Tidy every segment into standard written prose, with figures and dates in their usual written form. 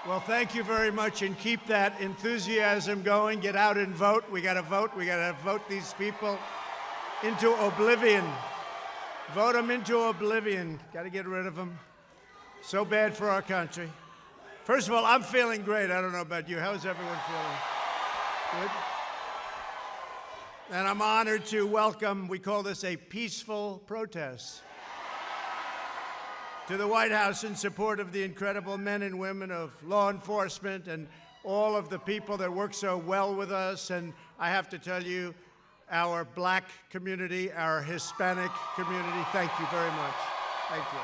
Well, thank you very much, and keep that enthusiasm going. Get out and vote. We got to vote. We got to vote these people into oblivion. Vote them into oblivion. Got to get rid of them. So bad for our country. First of all, I'm feeling great. I don't know about you. How's everyone feeling? Good? And I'm honored to welcome, we call this a peaceful protest, to the White House in support of the incredible men and women of law enforcement and all of the people that work so well with us. And I have to tell you, our black community, our Hispanic community, thank you very much. Thank you.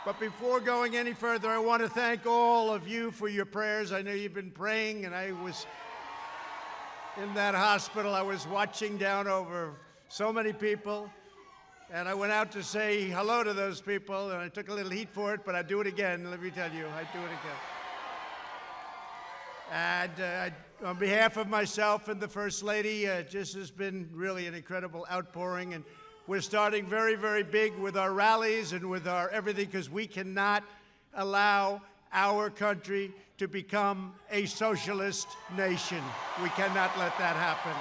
But before going any further, I want to thank all of you for your prayers. I know you've been praying, and I was in that hospital. I was watching down over so many people. And I went out to say hello to those people, and I took a little heat for it, but I'd do it again. Let me tell you, I'd do it again. And on behalf of myself and the First Lady, just has been really an incredible outpouring. And we're starting very, very big with our rallies and with our everything, because we cannot allow our country to become a socialist nation. We cannot let that happen.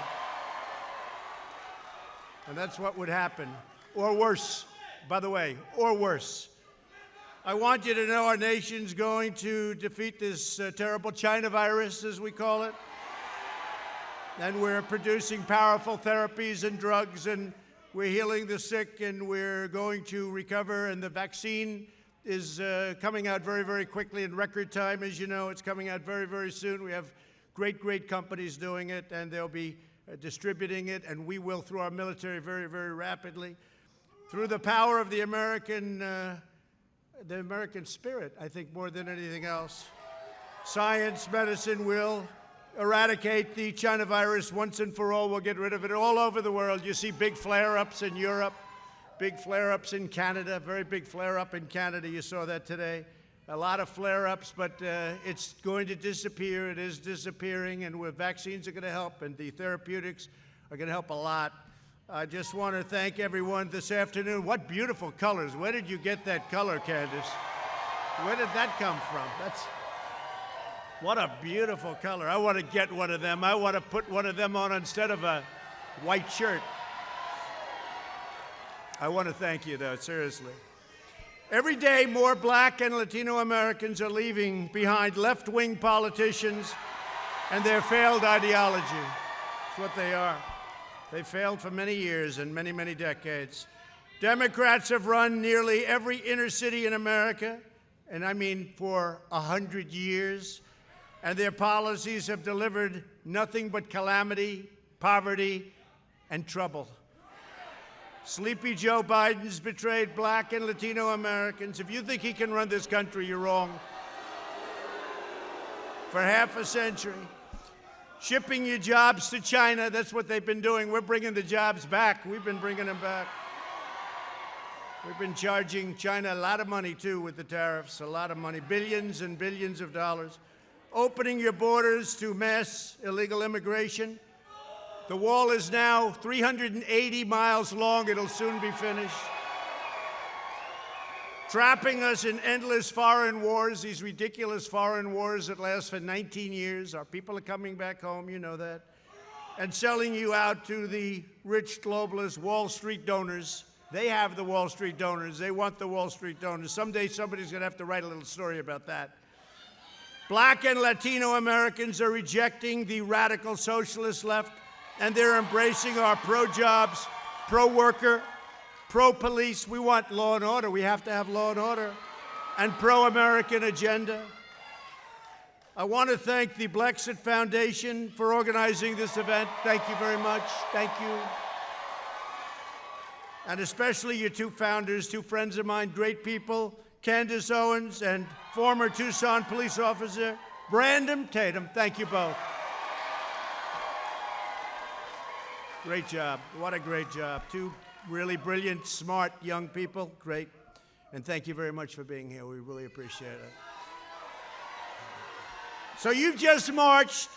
And that's what would happen. Or worse, by the way, or worse. I want you to know our nation's going to defeat this terrible China virus, as we call it. And we're producing powerful therapies and drugs, and we're healing the sick, and we're going to recover. And the vaccine is coming out very, very quickly in record time. As you know, it's coming out very, very soon. We have great, great companies doing it, and they'll be distributing it, and we will through our military very, very rapidly. Through the power of the American spirit, I think, more than anything else. Science, medicine will eradicate the China virus once and for all. We'll get rid of it all over the world. You see big flare-ups in Europe, big flare-ups in Canada, very big flare-up in Canada. You saw that today. A lot of flare-ups, but it's going to disappear. It is disappearing, and vaccines are going to help, and the therapeutics are going to help a lot. I just want to thank everyone this afternoon. What beautiful colors. Where did you get that color, Candace? Where did that come from? What a beautiful color. I want to get one of them. I want to put one of them on instead of a white shirt. I want to thank you, though, seriously. Every day, more black and Latino Americans are leaving behind left-wing politicians and their failed ideology. That's what they are. They failed for many years and many, many decades. Democrats have run nearly every inner city in America, and I mean for 100 years, and their policies have delivered nothing but calamity, poverty, and trouble. Sleepy Joe Biden's betrayed black and Latino Americans. If you think he can run this country, you're wrong. For half a century. Shipping your jobs to China, that's what they've been doing. We're bringing the jobs back. We've been bringing them back. We've been charging China a lot of money, too, with the tariffs, a lot of money, billions and billions of dollars. Opening your borders to mass illegal immigration. The wall is now 380 miles long. It'll soon be finished. Trapping us in endless foreign wars, these ridiculous foreign wars that last for 19 years. Our people are coming back home, you know that. And selling you out to the rich globalist Wall Street donors. They have the Wall Street donors. They want the Wall Street donors. Someday somebody's going to have to write a little story about that. Black and Latino Americans are rejecting the radical socialist left, and they're embracing our pro-jobs, pro-worker, pro-police. We want law and order. We have to have law and order. And pro-American agenda. I want to thank the Blexit Foundation for organizing this event. Thank you very much. Thank you. And especially your two founders, two friends of mine, great people, Candace Owens and former Tucson police officer Brandon Tatum. Thank you both. Great job. What a great job. Two really brilliant, smart young people. Great. And thank you very much for being here. We really appreciate it. So you've just marched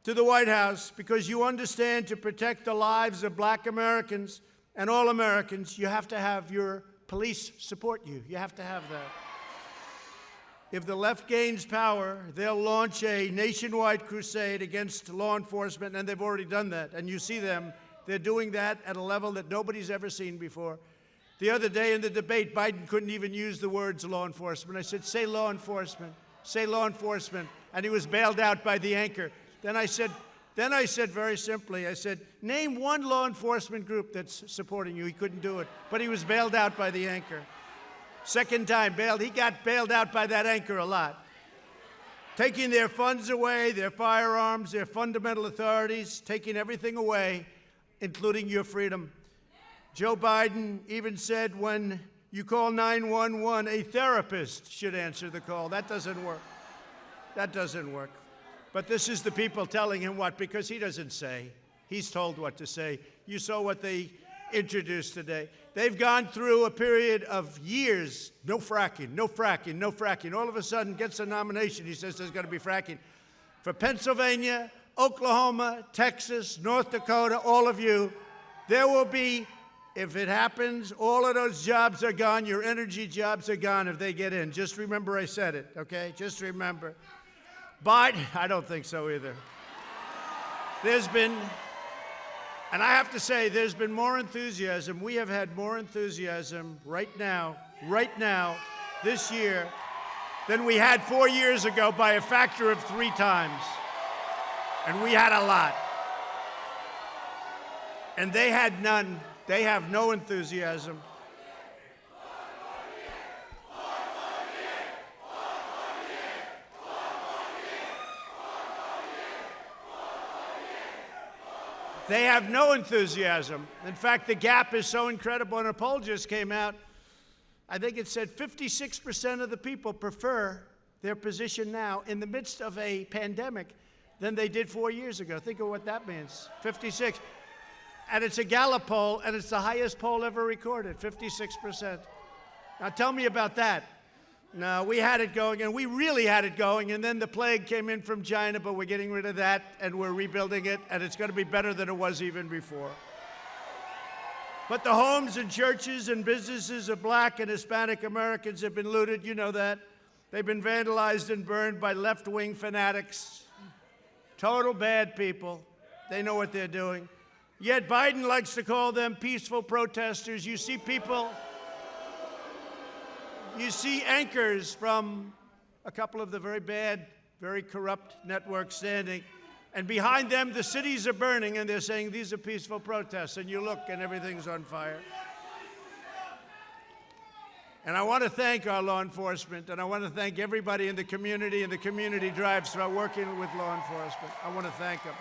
to the White House because you understand to protect the lives of black Americans and all Americans, you have to have your police support you. You have to have that. if the left gains power, they'll launch a nationwide crusade against law enforcement, and they've already done that. And you see them. They're doing that at a level that nobody's ever seen before. The other day in the debate, Biden couldn't even use the words law enforcement. I said, say law enforcement, say law enforcement. And he was bailed out by the anchor. Then I said very simply, I said, name one law enforcement group that's supporting you. He couldn't do it, but he was bailed out by the anchor. Second time bailed, he got bailed out by that anchor a lot. Taking their funds away, their firearms, their fundamental authorities, taking everything away, including your freedom. Joe Biden even said when you call 911, a therapist should answer the call. That doesn't work. That doesn't work. But this is the people telling him what, because he doesn't say. He's told what to say. You saw what they introduced today. They've gone through a period of years, no fracking, no fracking, no fracking. All of a sudden gets a nomination. He says there's going to be fracking. For Pennsylvania, Oklahoma, Texas, North Dakota, all of you, there will be, if it happens, all of those jobs are gone. Your energy jobs are gone if they get in. Just remember I said it, okay? Just remember. Biden, I don't think so either. There's been, and I have to say, there's been more enthusiasm. We have had more enthusiasm right now, this year, than we had 4 years ago by a factor of 3 times. And we had a lot. And they had none. They have no enthusiasm. They have no enthusiasm. In fact, the gap is so incredible. And a poll just came out. I think it said 56% of the people prefer their position now in the midst of a pandemic than they did 4 years ago. Think of what that means. 56. And it's a Gallup poll, and it's the highest poll ever recorded, 56%. Now tell me about that. No, we had it going, and we really had it going, and then the plague came in from China, but we're getting rid of that, and we're rebuilding it, and it's going to be better than it was even before. But the homes and churches and businesses of Black and Hispanic Americans have been looted. You know that. They've been vandalized and burned by left-wing fanatics. Total bad people. They know what they're doing. Yet Biden likes to call them peaceful protesters. You see people, you see anchors from a couple of the very bad, very corrupt networks standing, and behind them the cities are burning, and they're saying these are peaceful protests, and you look and everything's on fire. And I want to thank our law enforcement, and I want to thank everybody in the community and the community drives for working with law enforcement. I want to thank them.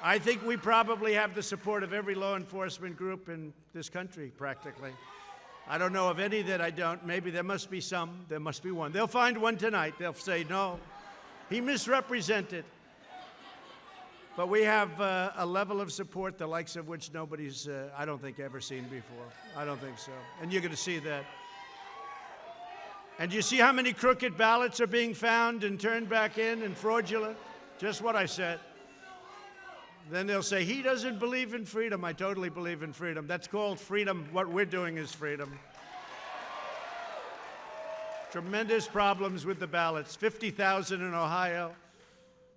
I think we probably have the support of every law enforcement group in this country, practically. I don't know of any that I don't. Maybe there must be some. There must be one. They'll find one tonight. They'll say, no, he misrepresented. But we have a level of support the likes of which nobody's, I don't think, ever seen before. I don't think so. And you're going to see that. And you see how many crooked ballots are being found and turned back in and fraudulent? Just what I said. Then they'll say, he doesn't believe in freedom. I totally believe in freedom. That's called freedom. What we're doing is freedom. Tremendous problems with the ballots. 50,000 in Ohio,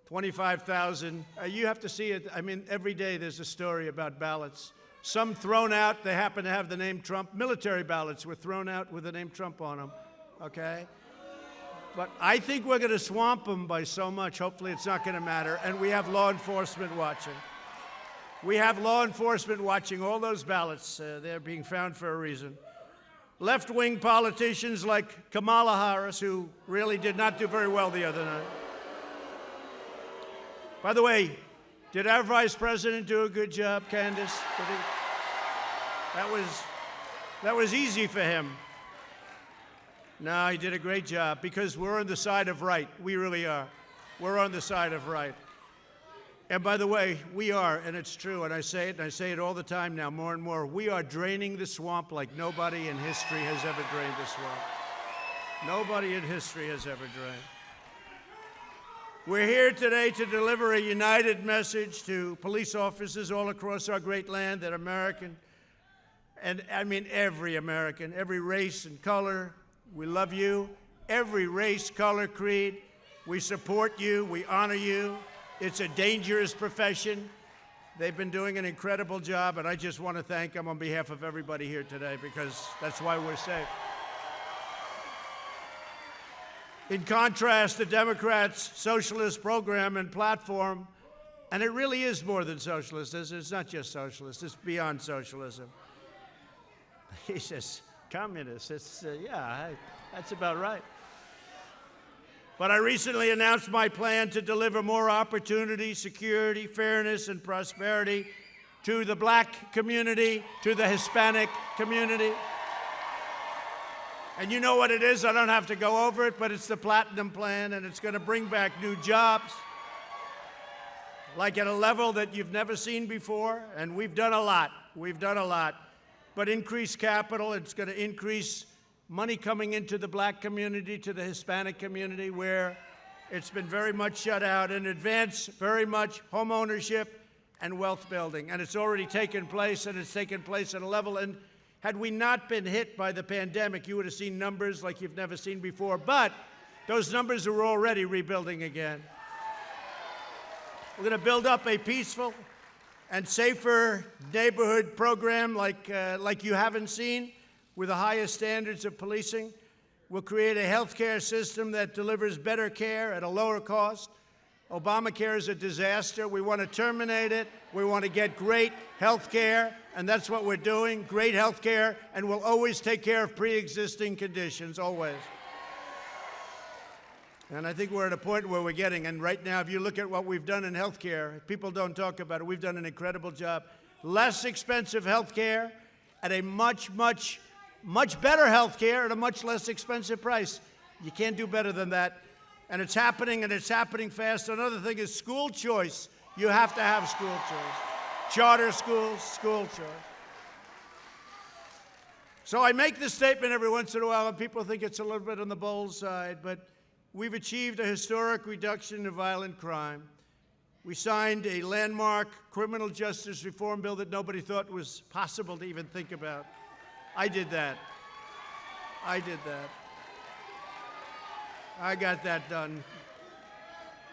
25,000. You have to see it. I mean, every day there's a story about ballots. Some thrown out, they happen to have the name Trump. Military ballots were thrown out with the name Trump on them, okay? But I think we're going to swamp them by so much. Hopefully it's not going to matter. And we have law enforcement watching. We have law enforcement watching all those ballots. They're being found for a reason. Left-wing politicians like Kamala Harris, who really did not do very well the other night. By the way, did our vice president do a good job, Candace? That was easy for him. No, he did a great job because we're on the side of right. We really are. We're on the side of right. And by the way, we are, and it's true, and I say it all the time now, more and more. We are draining the swamp like nobody in history has ever drained the swamp. Nobody in history has ever drained. We're here today to deliver a united message to police officers all across our great land that American, and I mean every American, every race and color, we love you, every race, color, creed. We support you. We honor you. It's a dangerous profession. They've been doing an incredible job, and I just want to thank them on behalf of everybody here today, because that's why we're safe. In contrast, the Democrats' socialist program and platform, and it really is more than socialist. It's not just socialist. It's beyond socialism. He says communist. That's about right. But I recently announced my plan to deliver more opportunity, security, fairness, and prosperity to the black community, to the Hispanic community. And you know what it is. I don't have to go over it, but it's the Platinum Plan, and it's going to bring back new jobs, like at a level that you've never seen before. And we've done a lot. We've done a lot. But increased capital, it's going to increase money coming into the black community, to the Hispanic community, where it's been very much shut out, and advance very much home ownership and wealth building. And it's already taken place, and it's taken place at a level. And had we not been hit by the pandemic, you would have seen numbers like you've never seen before. But those numbers are already rebuilding again. We're going to build up a peaceful and safer neighborhood program like you haven't seen, with the highest standards of policing. We'll create a health care system that delivers better care at a lower cost. Obamacare is a disaster. We want to terminate it. We want to get great health care, and that's what we're doing, great health care, and we'll always take care of pre-existing conditions, always. And I think we're at a point where we're getting, and right now, if you look at what we've done in health care, people don't talk about it. We've done an incredible job. Less expensive health care at a much better health care at a much less expensive price. You can't do better than that. And it's happening, and it's happening fast. Another thing is school choice. You have to have school choice. Charter schools, school choice. So I make this statement every once in a while, and people think it's a little bit on the bold side, but we've achieved a historic reduction in violent crime. We signed a landmark criminal justice reform bill that nobody thought was possible to even think about. I did that. I got that done.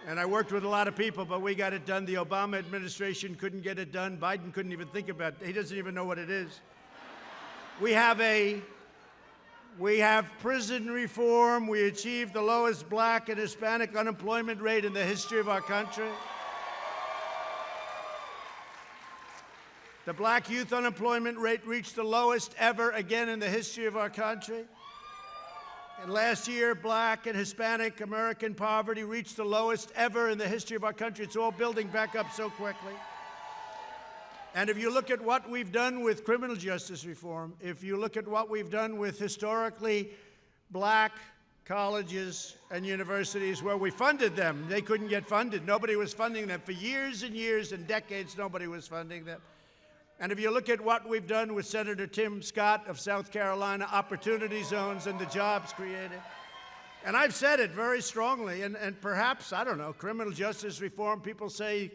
And I worked with a lot of people, but we got it done. The Obama administration couldn't get it done. Biden couldn't even think about it. He doesn't even know what it is. We have prison reform. We achieved the lowest black and Hispanic unemployment rate in the history of our country. The black youth unemployment rate reached the lowest ever again in the history of our country. And last year, black and Hispanic American poverty reached the lowest ever in the history of our country. It's all building back up so quickly. And if you look at what we've done with criminal justice reform, if you look at what we've done with historically black colleges and universities where we funded them, they couldn't get funded. Nobody was funding them. For years and years and decades, nobody was funding them. And if you look at what we've done with Senator Tim Scott of South Carolina, opportunity zones and the jobs created. And I've said it very strongly, and perhaps, I don't know, criminal justice reform, people say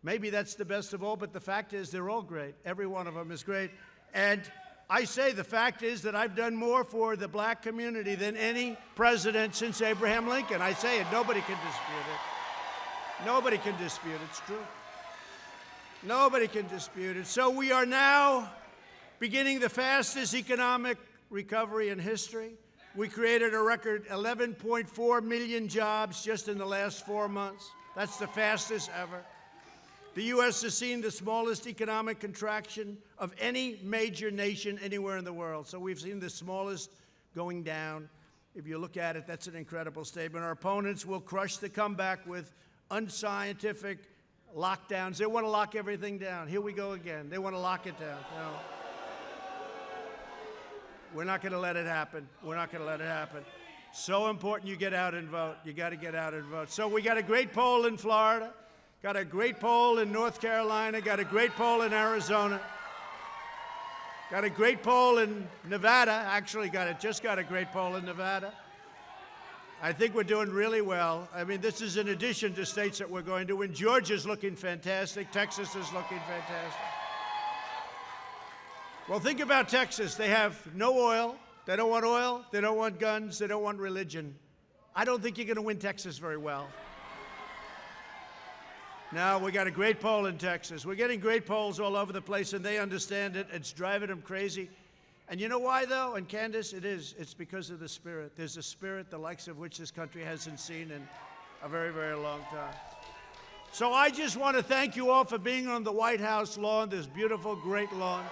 maybe that's the best of all, but the fact is they're all great. Every one of them is great. And I say the fact is that I've done more for the black community than any president since Abraham Lincoln. I say it, nobody can dispute it. Nobody can dispute it, it's true. Nobody can dispute it. So we are now beginning the fastest economic recovery in history. We created a record 11.4 million jobs just in the last 4 months. That's the fastest ever. The U.S. has seen the smallest economic contraction of any major nation anywhere in the world. So we've seen the smallest going down. If you look at it, that's an incredible statement. Our opponents will crush the comeback with unscientific lockdowns. They want to lock everything down. Here we go again. They want to lock it down. No. We're not going to let it happen. We're not going to let it happen. So important you get out and vote. You got to get out and vote. So we got a great poll in Florida, got a great poll in North Carolina, got a great poll in Arizona, got a great poll in Nevada. Actually, just got a great poll in Nevada. I think we're doing really well. I mean, this is in addition to states that we're going to win. Georgia's looking fantastic. Texas is looking fantastic. Well, think about Texas. They have no oil. They don't want oil. They don't want guns. They don't want religion. I don't think you're going to win Texas very well. No, we got a great poll in Texas. We're getting great polls all over the place, and they understand it. It's driving them crazy. And you know why, though? And Candace, it's because of the spirit. There's a spirit the likes of which this country hasn't seen in a very, very long time. So I just want to thank you all for being on the White House lawn, this beautiful, great lawn.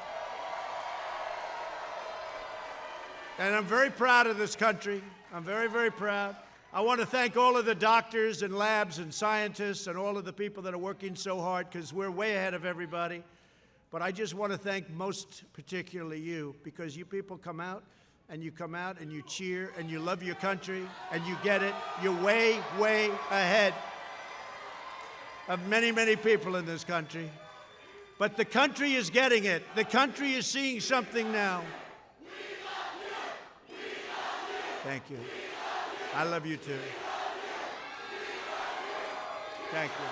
And I'm very proud of this country. I'm very, very proud. I want to thank all of the doctors and labs and scientists and all of the people that are working so hard, because we're way ahead of everybody. But I just want to thank most particularly you, because you people come out and you cheer and you love your country and you get it. You're way, way ahead of many, many people in this country. But the country is getting it. The country is seeing something now. Thank you. I love you too. Thank you.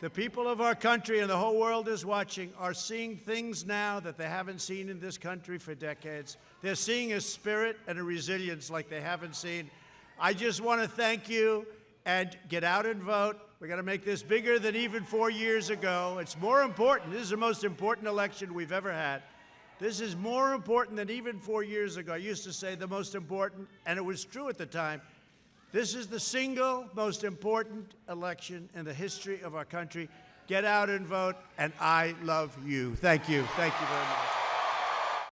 The people of our country and the whole world is watching are seeing things now that they haven't seen in this country for decades. They're seeing a spirit and a resilience like they haven't seen. I just want to thank you, and get out and vote. We're going to make this bigger than even 4 years ago. It's more important. This is the most important election we've ever had. This is more important than even 4 years ago. I used to say the most important, and it was true at the time. This is the single most important election in the history of our country. Get out and vote, and I love you. Thank you. Thank you very much.